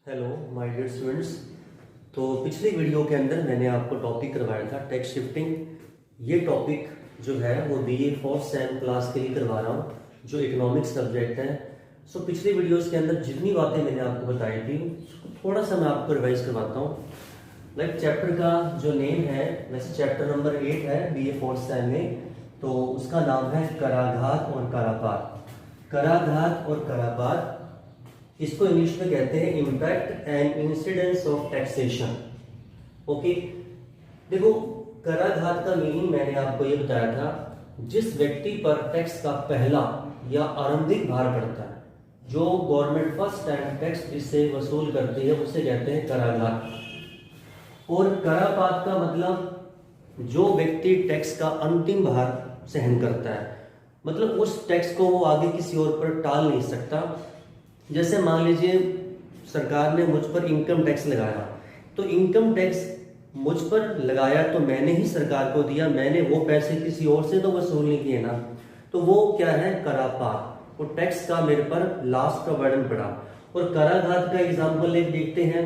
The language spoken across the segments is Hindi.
Hello my dear students. तो पिछली वीडियो के अंदर मैंने आपको टॉपिक करवाया था टैक्स शिफ्टिंग। ये टॉपिक जो है वो बीए फोर्थ सेम क्लास के लिए करवा रहा हूँ, जो इकोनॉमिक्स सब्जेक्ट है। सो पिछली वीडियोस के अंदर जितनी बातें मैंने आपको बताई थी थोड़ा सा मैं आपको रिवाइज करवाता हूँ। लाइक चैप्टर का जो नेम है, वैसे चैप्टर नंबर 8 है बीए फोर्थ सेम में, तो उसका नाम है कराधान और करापात। कराधान और करापात, इसको इंग्लिश में कहते हैं impact and incidence of taxation. Okay, देखो कराधान का मीनिंग मैंने आपको ये बताया था, जिस व्यक्ति पर टैक्स का पहला या आरंभिक भार पड़ता है, जो गवर्नमेंट फर्स्ट टाइम टैक्स जिससे वसूल करती है उसे कहते हैं कराधान। और करापात का मतलब जो व्यक्ति टैक्स का अंतिम भार सहन करता है, मतलब उस टैक्स को वो आगे किसी और पर टाल नहीं सकता। जैसे मान लीजिए सरकार ने मुझ पर इनकम टैक्स लगाया, तो इनकम टैक्स मुझ पर लगाया तो मैंने ही सरकार को दिया, मैंने वो पैसे किसी और से तो वसूल नहीं किए ना, तो वो क्या है करापात। वो टैक्स का मेरे पर लास्ट का बर्डन पड़ा। और कराधान का एग्जाम्पल एक देखते हैं,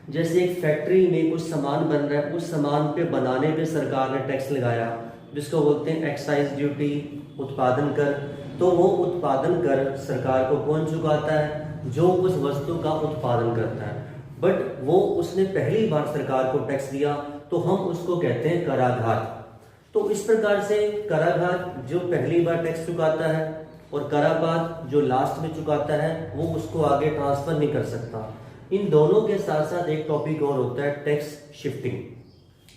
जैसे एक फैक्ट्री में कुछ सामान बन रहा है, उस सामान पे बनाने पे सरकार ने टैक्स लगाया, जिसको बोलते हैं एक्साइज ड्यूटी, उत्पादन कर। तो वो उत्पादन कर सरकार को कौन चुकाता है? जो उस वस्तु का उत्पादन करता है। बट वो उसने पहली बार सरकार को टैक्स दिया, तो हम उसको कहते हैं कराधान। तो इस प्रकार से कराधान जो पहली बार टैक्स चुकाता है और करापात जो लास्ट में चुकाता है, वो उसको आगे ट्रांसफर नहीं कर सकता। इन दोनों के साथ साथ एक टॉपिक और होता है टैक्स शिफ्टिंग,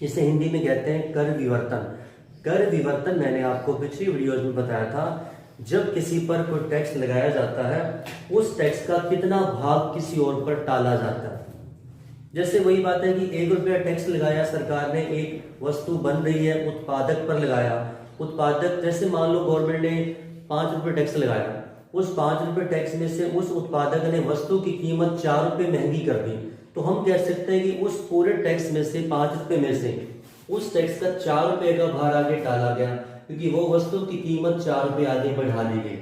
इसे हिंदी में कहते हैं कर विवर्तन। कर विवर्तन मैंने आपको पिछली वीडियोज में बताया था, जब किसी पर कोई टैक्स लगाया जाता है, उस टैक्स का कितना भाग किसी और पर टाला जाता है। जैसे वही बात है कि 1 रुपया टैक्स लगाया सरकार ने, एक वस्तु बन रही है, उत्पादक पर लगाया। उत्पादक, जैसे मान लो गवर्नमेंट ने 5 रुपये टैक्स लगाया, उस 5 रुपये टैक्स में से उस उत्पादक ने वस्तु की कीमत 4 रुपये महंगी कर दी, तो हम कह सकते हैं कि उस पूरे टैक्स में से 5 रुपये में से उस टैक्स का 4 रुपये का भार आगे टाला गया, क्योंकि वो वस्तु की कीमत 4 रुपये आगे बढ़ा दी गई।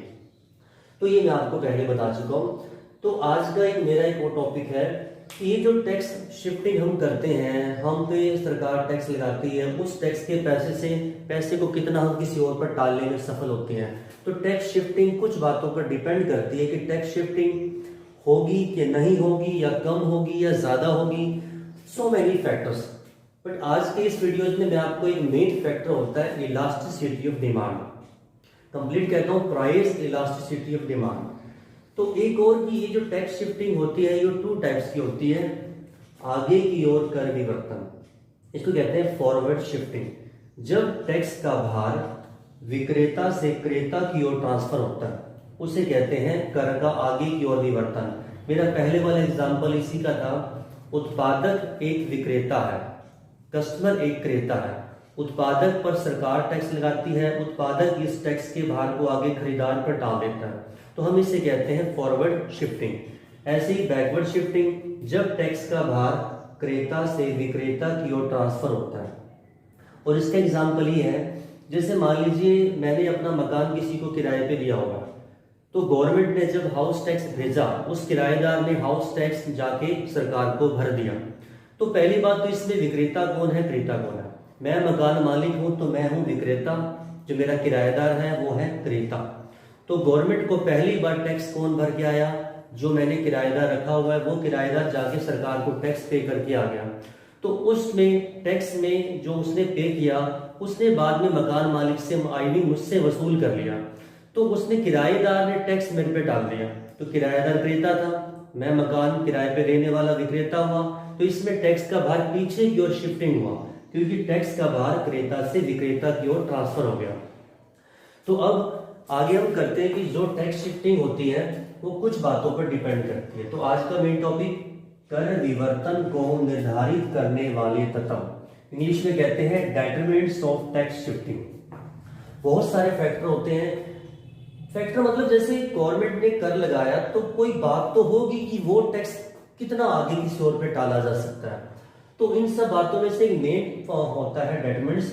तो ये मैं आपको पहले बता चुका हूँ। तो आज का मेरा एक और टॉपिक है कि ये जो टैक्स शिफ्टिंग हम करते हैं, हम पे सरकार टैक्स लगाती है, उस टैक्स के पैसे को कितना हम किसी और पर टालने में सफल होते हैं। तो टैक्स शिफ्टिंग कुछ बातों पर डिपेंड करती है कि टैक्स शिफ्टिंग होगी कि नहीं होगी, या कम होगी या ज्यादा होगी, सो मेनी फैक्टर्स। बट आज के इस वीडियो में मैं आपको एक मेन फैक्टर होता है इलास्टिसिटी ऑफ डिमांड, कंप्लीट कहता हूँ प्राइस इलास्टिसिटी ऑफ डिमांड। तो एक और की ये जो टैक्स शिफ्टिंग होती है, ये 2 टाइप्स की होती है। आगे की ओर कर विवर्तन, इसको कहते हैं फॉरवर्ड शिफ्टिंग, जब टैक्स का भार विक्रेता से क्रेता की ओर ट्रांसफर होता है, उसे कहते हैं कर का आगे की ओर विवर्तन। मेरा पहले वाला एग्जांपल इसी का था। उत्पादक एक विक्रेता है, कस्टमर एक क्रेता है। उत्पादक पर सरकार टैक्स लगाती है, उत्पादक इस टैक्स के भार को आगे खरीदार पर डाल देता है, तो हम इसे कहते हैं फॉरवर्ड शिफ्टिंग। ऐसे ही बैकवर्ड शिफ्टिंग, जब टैक्स का भार क्रेता से विक्रेता की ओर ट्रांसफर होता है। और इसका एग्जाम्पल ये है, जैसे मान लीजिए मैंने अपना मकान किसी को किराए पे दिया होगा, तो गवर्नमेंट ने जब हाउस टैक्स भेजा, उस किराएदार ने हाउस टैक्स जाके सरकार को भर दिया। तो पहली बात तो इसमें विक्रेता कौन है, क्रेता कौन है? मैं मकान मालिक हूं तो मैं हूं विक्रेता, जो मेरा किराएदार है वो है क्रेता। तो गवर्नमेंट को पहली बार टैक्स कौन भर के आया? जो मैंने किराएदार रखा हुआ है, वो किराएदार जाके सरकार को टैक्स पे करके आ गया। तो उसमें टैक्स में जो उसने पे किया, उसने बाद में मकान मालिक से मुझसे वसूल कर लिया, तो उसने किराएदार ने टैक्स मेरे पे डाल दिया। तो किराएदार क्रेता था, मैं मकान किराए पे रहने वाला विक्रेता हुआ, तो इसमें टैक्स का भार पीछे की ओर शिफ्टिंग हुआ, क्योंकि टैक्स का भार क्रेता से विक्रेता की ओर ट्रांसफर हो गया। तो अब आगे हम करते हैं कि जो टैक्स शिफ्टिंग होती है वो कुछ बातों पर डिपेंड करती है। तो आज का मेन टॉपिक कर विवर्तन को निर्धारित करने वाले तत्व, इंग्लिश में कहते हैं डिटरमिनेंट्स ऑफ टैक्स शिफ्टिंग। बहुत सारे फैक्टर होते हैं। फैक्टर मतलब जैसे गवर्नमेंट ने कर लगाया, तो कोई बात तो होगी कि वो टैक्स कितना आगे किसी और पे टाला जा सकता है। तो इन सब बातों में से एक मेन होता है डिटरमिनेंट्स,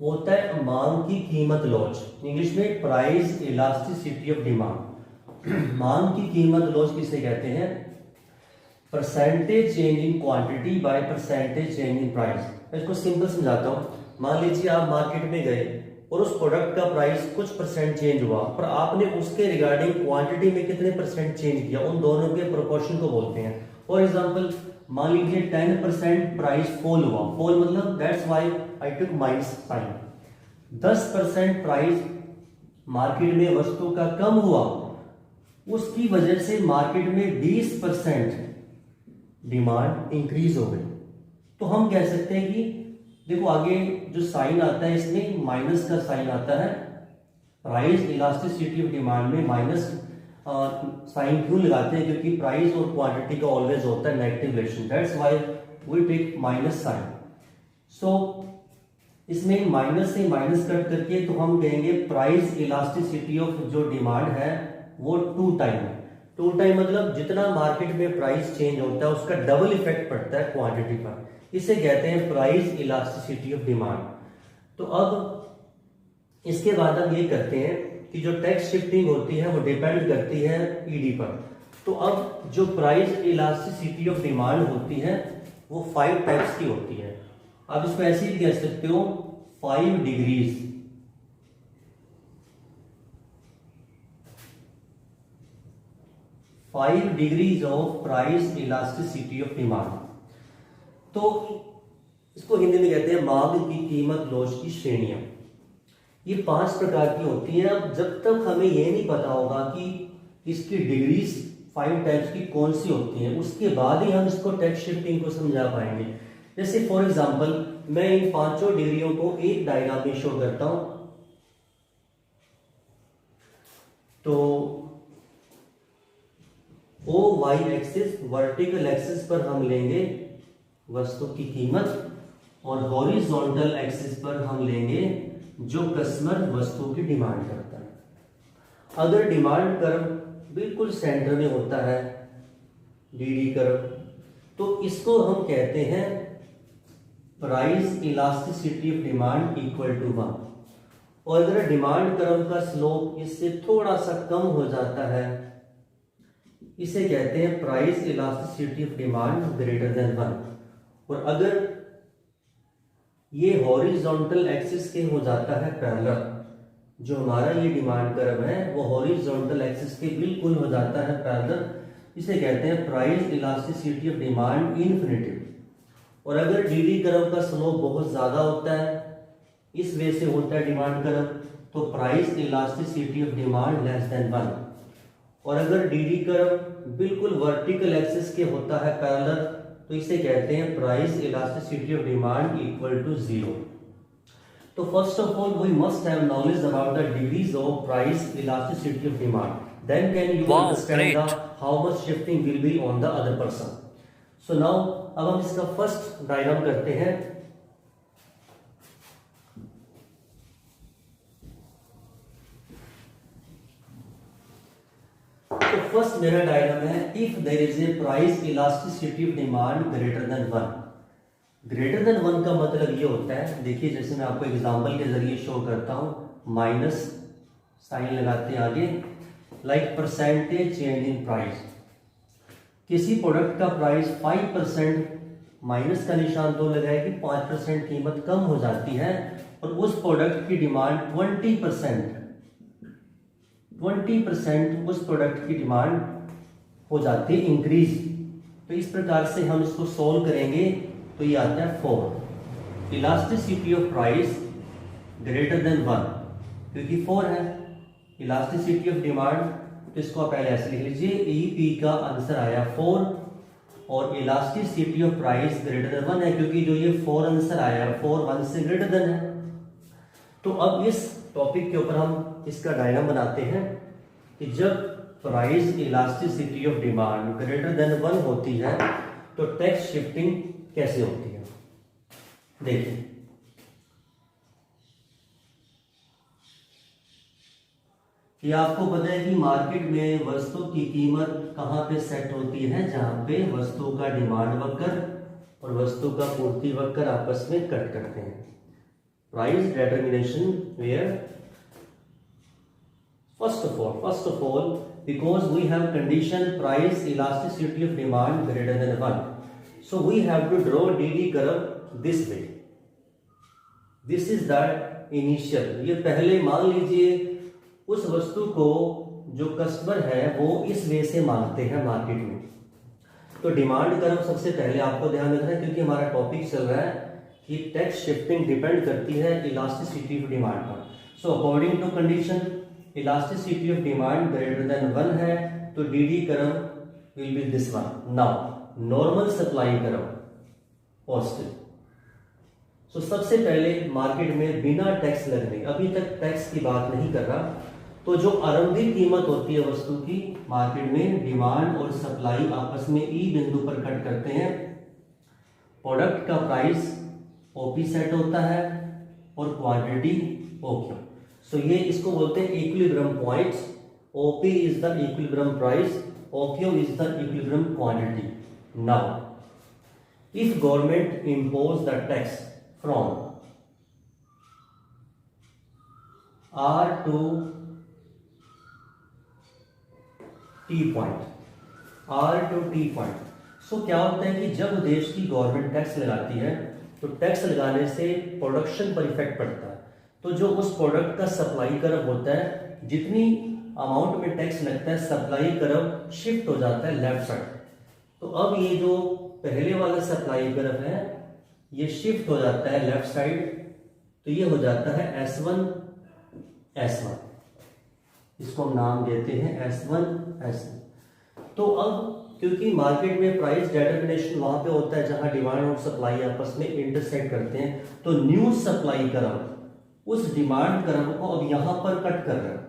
वो होता है मांग की कीमत लॉज, इंग्लिश में प्राइस इलास्टिसिटी ऑफ डिमांड। मांग की कीमत लॉज किसे कहते हैं? Percentage change in quantity by percentage change in price. मैं इसको सिंपल समझाता हूँ। मान लीजिए आप मार्केट में गए और उस प्रोडक्ट का प्राइस कुछ परसेंट चेंज हुआ, पर आपने उसके रिगार्डिंग क्वांटिटी में कितने परसेंट चेंज किया, उन दोनों के प्रोपोर्शन को बोलते हैं। फॉर एग्जांपल मान लीजिए 10% प्राइस फॉल हुआ, फॉल मतलब that's why I took minus sign. 10% price market में वस्तु का कम हुआ, उसकी वजह से मार्केट में 20% डिमांड इंक्रीज हो गई। तो हम कह सकते हैं कि देखो आगे जो साइन आता है इसमें माइनस का साइन आता है। प्राइस इलास्टिसिटी ऑफ डिमांड में माइनस साइन क्यों लगाते हैं? क्योंकि प्राइस और क्वांटिटी का ऑलवेज होता है negative relation, that's why we take minus sign. So इसमें माइनस से माइनस कट करके तो हम कहेंगे प्राइस इलास्टिसिटी ऑफ जो डिमांड है वो 2 टाइम है। 2 टाइम मतलब जितना मार्केट में प्राइस चेंज होता है उसका डबल इफेक्ट पड़ता है क्वांटिटी पर, इसे कहते हैं प्राइस इलास्टिसिटी ऑफ डिमांड। तो अब इसके बाद हम ये करते हैं कि जो टैक्स शिफ्टिंग होती है वो डिपेंड करती है ईडी पर। तो अब जो प्राइस इलास्टिसिटी ऑफ डिमांड होती है वो 5 टाइप्स की होती है। आप इसको ऐसे ही कह सकते हो 5 degrees. 5 degrees of price elasticity of demand. तो इसको हिंदी में कहते हैं मांग की कीमत लोच की श्रेणियां। ये 5 प्रकार की होती हैं। अब जब तक हमें ये नहीं पता होगा कि इसकी डिग्रीज 5 टाइप्स की कौन सी होती हैं, उसके बाद ही हम इसको टैक्स शिफ्टिंग को समझा पाएंगे। जैसे फॉर एग्जांपल मैं इन 5 डिग्रियों को एक डायग्राम में शो करता हूं। तो O Y axis, vertical axis पर हम लेंगे वस्तु की कीमत और हॉरिजॉन्टल एक्सिस पर हम लेंगे जो कस्टमर वस्तु की डिमांड करता है। अगर डिमांड कर्व बिल्कुल सेंटर में होता है, डीडी कर्व, तो इसको हम कहते हैं price elasticity of demand equal to 1। और अगर डिमांड कर्व का स्लोप इससे थोड़ा सा कम हो जाता है, इसे कहते हैं price elasticity of demand greater than 1। और अगर ये हॉरिजॉन्टल एक्सिस के हो जाता है पैरेलल, जो हमारा ये डिमांड कर्व है वो हॉरिजॉन्टल एक्सिस के बिल्कुल हो जाता है पैरेलल, इसे कहते हैं price elasticity of demand infinity. और अगर डीडी कर्व का स्लोप बहुत ज्यादा होता है, इस वे से होता है डिमांड कर्व, तो price elasticity of demand less than 1। और अगर डीडी कर्व बिल्कुल वर्टिकल एक्सिस के होता है पैरेलल, तो इसे कहते हैं price elasticity of demand equal to 0। तो first of all we must have knowledge about the degrees of price elasticity of demand, then can you understand how much shifting will be on the other person. So now अब हम इसका फर्स्ट डायग्राम करते हैं। तो फर्स्ट मेरा डायग्राम है if there is a price elasticity of demand greater than 1। Greater than 1 का मतलब ये होता है, देखिए जैसे मैं आपको एग्जांपल के जरिए शो करता हूं, माइनस साइन लगाते हैं आगे, like percentage change in price. किसी प्रोडक्ट का प्राइस 5%, माइनस का निशान तो लगाएगी, 5% कीमत कम हो जाती है और उस प्रोडक्ट की डिमांड 20% उस प्रोडक्ट की डिमांड हो जाती है इंक्रीज। तो इस प्रकार से हम इसको सोल्व करेंगे तो ये आता है 4। Elasticity of price greater than 1, क्योंकि 4 है इलास्टिसिटी ऑफ डिमांड, तो इसको आप पहले ऐसे लिख लीजिए, ईपी का आंसर आया 4। और elasticity of price greater than 1 है क्योंकि जो ये 4 आंसर आया 4 1 से ग्रेटर देन है। तो अब इस टॉपिक के ऊपर हम इसका डायग्राम बनाते हैं कि जब price elasticity of demand greater than 1 होती है तो टैक्स शिफ्टिंग कैसे होती है। देखिए कि आपको पता है कि मार्केट में वस्तु की कीमत कहां पे सेट होती है, जहां पे वस्तु का डिमांड वक्र और वस्तु का पूर्ति वक्र आपस में कट करते हैं। Price determination where first of all because we have condition price elasticity of demand greater than 1. So we have to draw DD curve this way. This is that initial. ये पहले मान लीजिए उस वस्तु को जो कस्टमर है वो इस वे से मांगते हैं मार्केट में। तो डिमांड कर्व सबसे पहले आपको ध्यान रखना है, क्योंकि हमारा टॉपिक चल रहा है कि टैक्स शिफ्टिंग डिपेंड करती है इलास्टिसिटी ऑफ डिमांड पर। So according to condition elasticity of demand greater than 1 है, तो DD curve will be this one. Now normal supply curve positive. So सबसे पहले मार्केट में बिना टैक्स लगने, अभी तक टैक्स की बात नहीं कर रहा, तो जो आरंभिक कीमत होती है वस्तु की मार्केट में, डिमांड और सप्लाई आपस में ई बिंदु पर कट करते हैं। प्रोडक्ट का प्राइस ओपी सेट होता है और क्वांटिटी ओक्यू। सो ये इसको बोलते हैं equilibrium points. OP is the equilibrium price, OQ is the equilibrium quantity. Now if government impose the tax from R to T point, R to T point, so क्या होता है कि जब देश की गवर्नमेंट टैक्स लगाती है तो टैक्स लगाने से प्रोडक्शन पर इफेक्ट पड़ता है। तो जो उस प्रोडक्ट का सप्लाई कर्व होता है, जितनी अमाउंट में टैक्स लगता है सप्लाई कर्व शिफ्ट हो जाता है लेफ्ट साइड। तो अब ये जो पहले वाला सप्लाई कर्व है ये शिफ्ट हो जाता है लेफ्ट साइड, तो ये हो जाता है S1 S1, इसको हम नाम देते हैं S1 S1। तो अब क्योंकि मार्केट में प्राइस डिटरमिनेशन वहां पे होता है जहां डिमांड और सप्लाई आपस में इंटरसेक्ट करते हैं, तो न्यू सप्लाई कर्व उस डिमांड कर्व को अब यहां पर कट कर रहा है,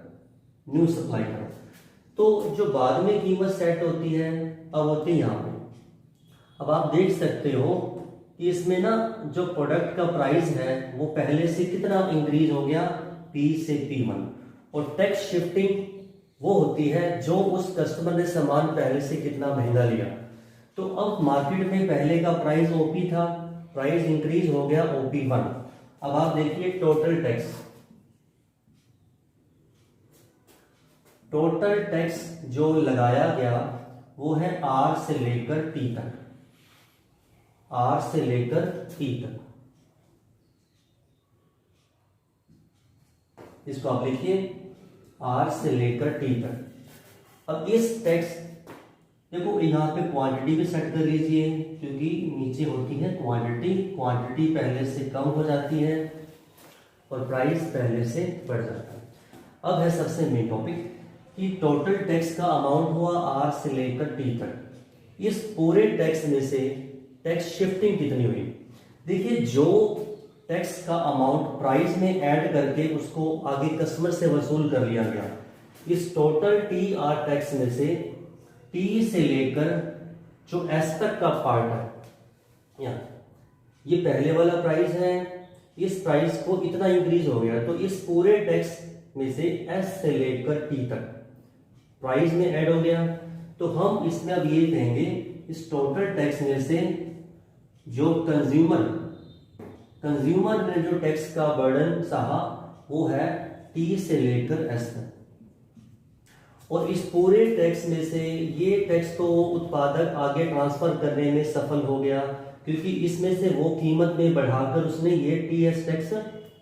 न्यू सप्लाई कर्व। तो जो बाद में कीमत सेट होती है अब होती है यहां पे। अब आप देख सकते हो कि इसमें ना जो प्रोडक्ट का प्राइस है वो पहले से कितना इंक्रीज हो गया, P से P1, और टैक्स शिफ्टिंग वो होती है जो उस कस्टमर ने सामान पहले से कितना महंगा लिया। तो अब मार्केट में पहले का प्राइस ओपी था, प्राइस इंक्रीज हो गया OP1। अब आप देखिए टोटल टैक्स, टोटल टैक्स जो लगाया गया वो है R से लेकर T तक, R से लेकर T तक। इसको आप लिखिए R से लेकर T तक। अब इस टैक्स देखो यहाँ पे क्वांटिटी भी सेट कर लीजिए, क्योंकि नीचे होती है क्वांटिटी, क्वांटिटी पहले से कम हो जाती है और प्राइस पहले से बढ़ जाता है। अब है सबसे मेन टॉपिक कि टोटल टैक्स का अमाउंट हुआ R से लेकर T तक। इस पूरे टैक्स में से टैक्स शिफ्टिंग कितनी हुई? देखिए जो टैक्स का अमाउंट प्राइस में ऐड करके उसको आगे कस्टमर से वसूल कर लिया गया, इस टोटल TR टैक्स में से T से लेकर जो S तक का पार्ट है, यहाँ ये पहले वाला प्राइस है, इस प्राइस को इतना इंक्रीज हो गया, तो इस पूरे टैक्स में से S से लेकर T तक प्राइस में ऐड हो गया। तो हम इसमें अब ये कहेंगे इस टोटल टैक्स में से जो कंज्यूमर ने जो टैक्स का बर्डन सहा वो है T से लेकर S तक, और इस पूरे टैक्स में से ये टैक्स तो उत्पादक आगे ट्रांसफर करने में सफल हो गया, क्योंकि इसमें से वो कीमत में बढ़ाकर उसने ये TS टैक्स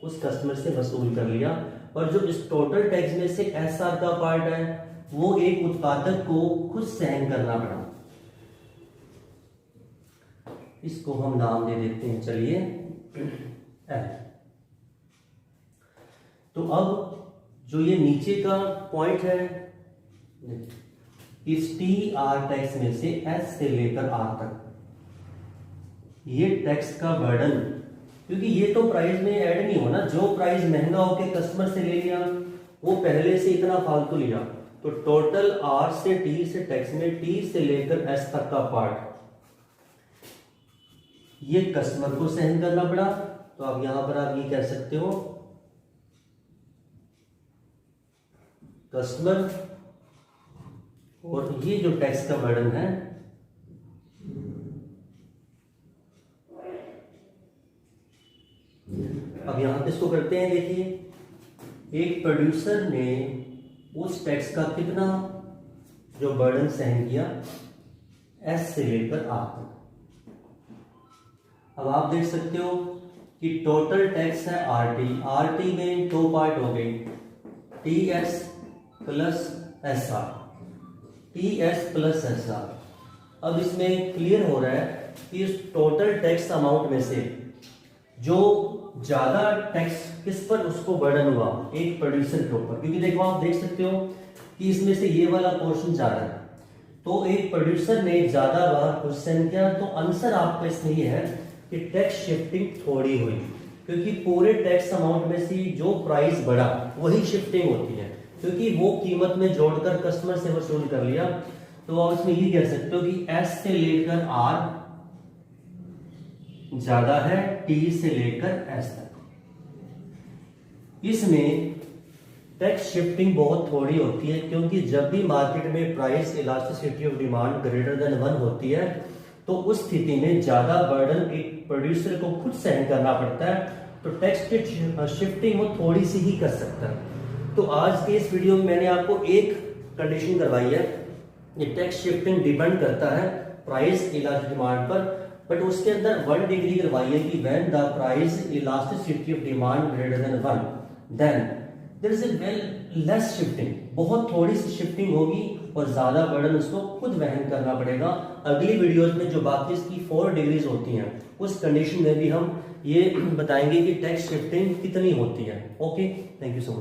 उस कस्टमर से वसूल कर लिया। और जो इस टोटल टैक्स में से SR का पार्ट है वो एक उत्पादक को खुद सहन करना पड़ा। इसको हम नाम दे देते हैं, चलिए L। तो अब जो ये नीचे का पॉइंट है, इस TR टैक्स में से S से लेकर R तक ये टैक्स का बर्डन, क्योंकि ये तो प्राइस में ऐड नहीं होना, जो प्राइस महंगा होके कस्टमर से ले लिया वो पहले से इतना फालतू लिया, तो टोटल R से T से टैक्स में T से लेकर S तक का पार्ट ये कस्टमर को सहन करना पड़ा। तो अब यहां पर आप ये कह सकते हो कस्टमर, और ये जो टैक्स का बर्डन है अब यहां पे इसको करते हैं। देखिए एक प्रोड्यूसर ने उस टैक्स का कितना जो बर्डन सहन किया एस से लेकर आर तक। अब आप देख सकते हो कि टोटल टैक्स है आरटी में दो पार्ट हो गए, TS plus SR, TS plus SR. अब इसमें क्लियर हो रहा है कि इस टोटल टैक्स अमाउंट में से जो ज्यादा टैक्स किस पर उसको बर्डन हुआ, एक प्रोड्यूसर के ऊपर, क्योंकि देखो आप देख सकते हो कि इसमें से ये वाला पोर्शन ज्यादा है, तो एक प्रोड्यूसर ने ज्यादा बार क्वेश्चन किया, तो आंसर आपका इसमें ये है कि टैक्स शिफ्टिंग थोड़ी हुई, क्योंकि पूरे टैक्स अमाउंट में से जो प्राइस बढ़ा वही शिफ्टिंग होती है, क्योंकि वो कीमत में जोड़कर कस्टमर से वसूल कर लिया। तो आप इसमें ये कह सकते हो कि एस से लेकर आर ज्यादा है टी से लेकर एस तक। इसमें टैक्स शिफ्टिंग बहुत थोड़ी होती है, क्योंकि जब भी मार्केट में price elasticity of demand greater than 1 होती है तो उस स्थिति में ज्यादा बर्डन एक प्रोड्यूसर को खुद सहन करना पड़ता है, तो टैक्स की शिफ्टिंग वो थोड़ी सी ही कर सकता है। तो आज के इस वीडियो में मैंने आपको एक कंडीशन करवाई है, ये टैक्स शिफ्टिंग डिपेंड करता है प्राइस इलास्टिक डिमांड पर, बट उसके अंदर 1 डिग्री करवाई है कि when the price elasticity of demand greater than 1 then there is well less shifting, बहुत थोड़ी सी शिफ्टिंग होगी और ज्यादा बर्डन उसको खुद वहन करना पड़ेगा। अगली वीडियोस में जो बाकी इसकी 4 डिग्रीज होती हैं उस कंडीशन में भी हम ये बताएंगे कि टैक्स शिफ्टिंग कितनी होती है। Okay, thank you so much.